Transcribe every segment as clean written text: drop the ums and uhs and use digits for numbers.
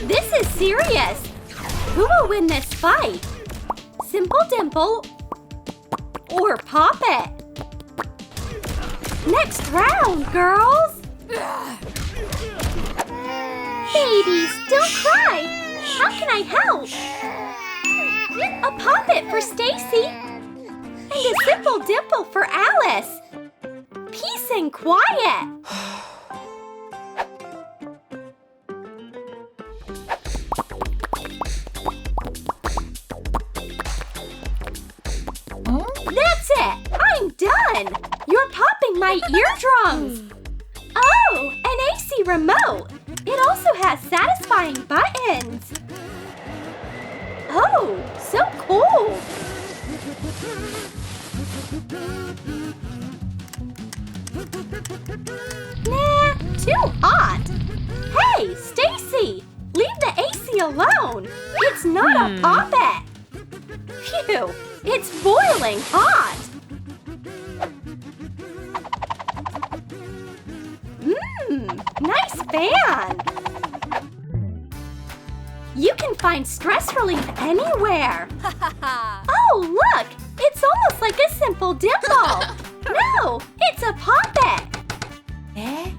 This is serious. Who will win this fight? Simple Dimple or Poppet? Next round, girls! Babies, don't cry! How can I help? A Poppet for Stacy and a Simple Dimple for Alice. Peace and quiet. That's it! I'm done! You're popping my eardrums! Oh, an AC remote! It also has satisfying buttons! Oh, so cool! Nah, too hot! Hey, Stacy! Leave the AC alone! It's not a poppet! Phew! It's boiling hot! Nice fan! You can find stress relief anywhere! Oh, look! It's almost like a Simple Dimple! No! It's a poppet! Eh?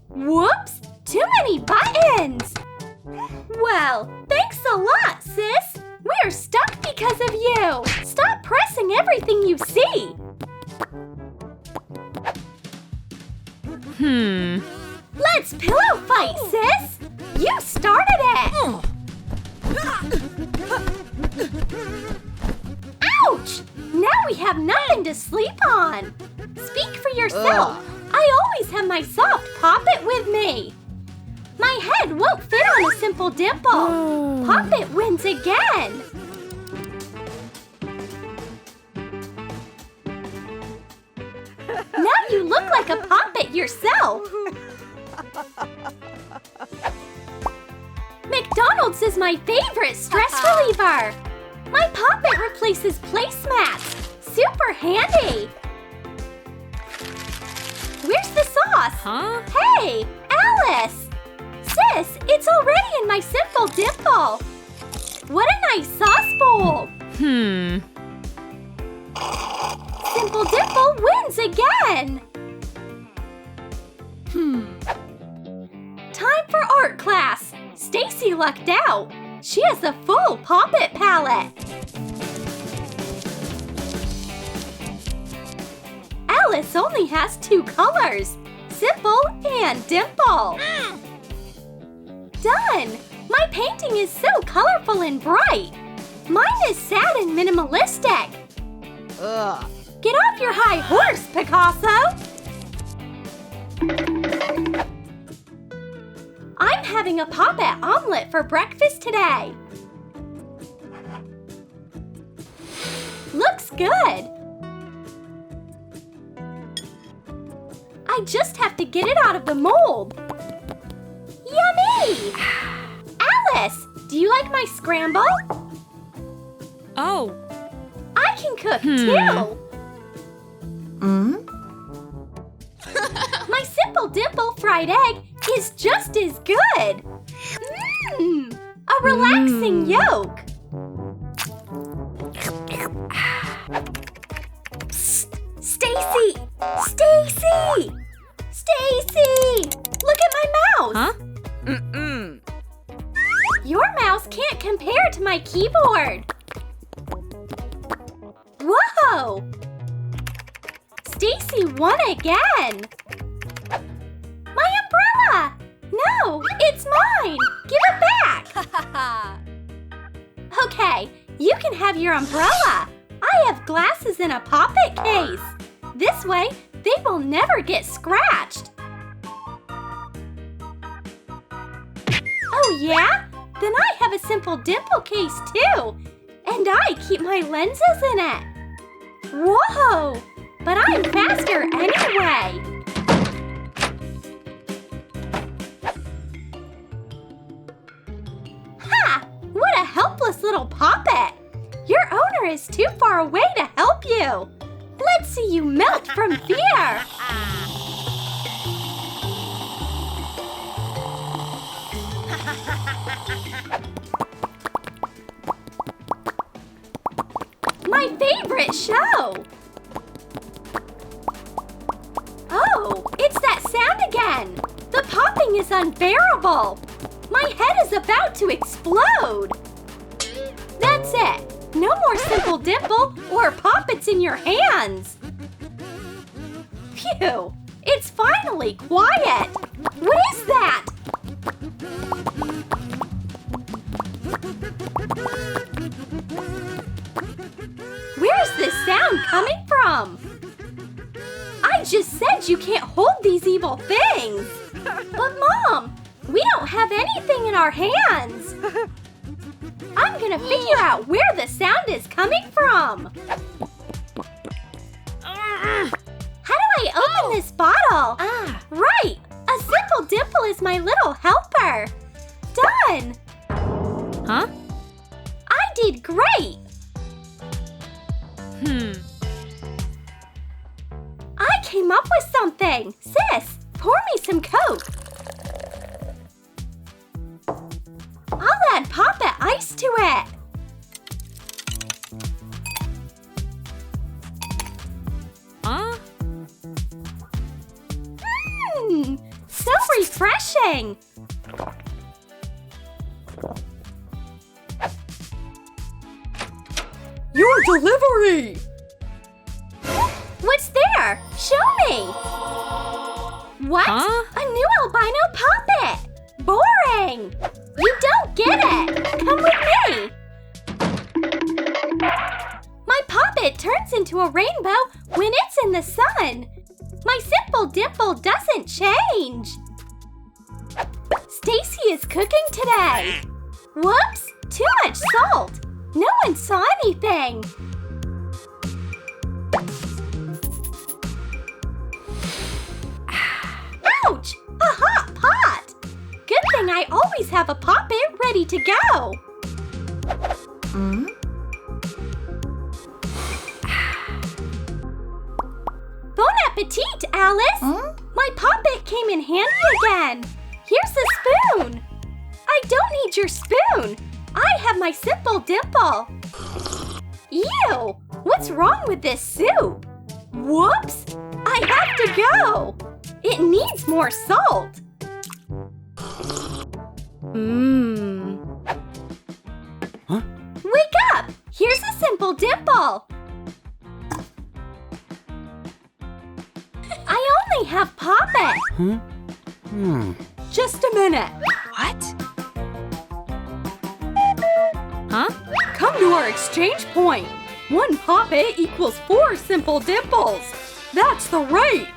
Whoops! Too many buttons! Well, thanks a lot, sis! We're stuck because of you! Stop pressing everything you see! Let's pillow fight, sis! You started it! Ouch! Now we have nothing to sleep on! Speak for yourself! I always have my soft poppet with me! My head won't fit on a Simple Dimple! Poppet wins again! Now you look like a poppet yourself! McDonald's is my favorite stress reliever! My poppet replaces placemats! Super handy! Where's the sauce? Huh? Hey, Alice! Sis, it's already in my Simple Dimple! What a nice sauce bowl! Simple Dimple wins again! Time for art class! Stacy lucked out! She has a full poppet palette! Alice only has 2 colors! Simple and Dimple! Done! My painting is so colorful and bright! Mine is sad and minimalistic! Get off your high horse, Picasso! I'm having a poppet omelet for breakfast today. Looks good. I just have to get it out of the mold. Yummy! Alice, do you like my scramble? Oh. I can cook too. My Simple Dimple fried egg is just as good. A relaxing yolk. Psst, Stacy! Stacy! Stacy! Look at my mouse! Huh? Your mouse can't compare to my keyboard. Whoa! Stacy won again! My umbrella! No, it's mine! Give it back! Okay, you can have your umbrella. I have glasses in a poppet case. This way, they will never get scratched. Oh yeah? Then I have a Simple Dimple case too. And I keep my lenses in it. Whoa! But I'm faster anyway. Ha! What a helpless little poppet. Your owner is too far away to help you. Let's see you melt from fear. favorite show. Oh, it's that sound again. The popping is unbearable. My head is about to explode. That's it. No more simple dimple or poppets in your hands. Phew, it's finally quiet. What is that? Where's this sound coming from? I just said you can't hold these evil things. But Mom, we don't have anything in our hands. I'm gonna figure out where the sound is coming from. How do I open this bottle? Right, a simple dimple is my little helper. Done. Huh? I did great. I came up with something. Sis, pour me some Coke. I'll add Pop-It ice to it. So refreshing. Your delivery! What's there? Show me. What? Huh? A new albino Pop-It. Boring. You don't get it. Come with me. My Pop-It turns into a rainbow when it's in the sun. My simple dimple doesn't change. Stacy is cooking today. Whoops, too much salt. No one saw anything. Ouch! A hot pot! Good thing I always have a Pop-It ready to go. Bon appetit, Alice! My Pop-It came in handy again. Here's the spoon. I don't need your spoon. I have my simple dimple. Ew! What's wrong with this soup? Whoops! I have to go. It needs more salt. Huh? Wake up! Here's a simple dimple. I only have Pop-It. Just a minute. What? Huh? Come to our exchange point. 1 Pop-It equals 4 simple dimples. That's the rate.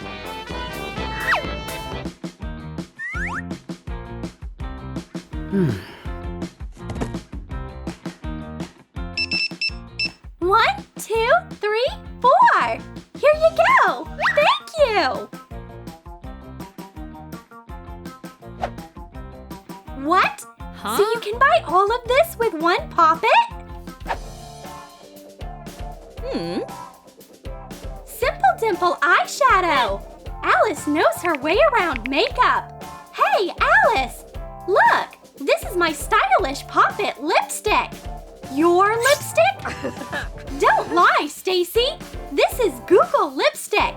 One, 2, 3, 4. Here you go. Thank you. What? Huh? So you can buy all of this with 1 Pop-It? Simple dimple eyeshadow. Alice knows her way around makeup. Hey, Alice! Look, this is my stylish Pop-It lipstick. Your lipstick? Don't lie, Stacy. This is Google lipstick.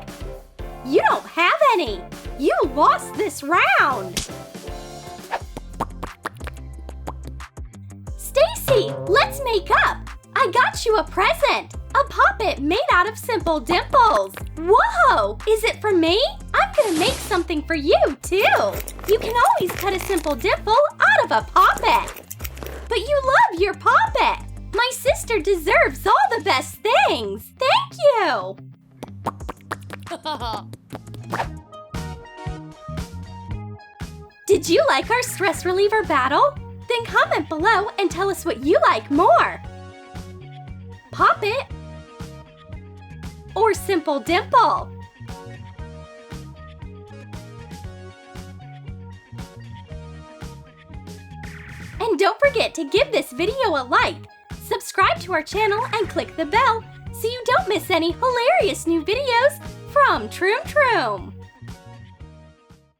You don't have any. You lost this round. Stacy, let's make up. I got you a present. A Pop-It made out of simple dimples. Whoa! Is it for me? I'm gonna make something for you, too. You can always cut a simple dimple out of a Pop-It. But you love your Pop-It. My sister deserves all the best things. Thank you. Did you like our stress reliever battle? Then comment below and tell us what you like more. Pop-It or simple dimple? And don't forget to give this video a like, subscribe to our channel and click the bell so you don't miss any hilarious new videos from Troom.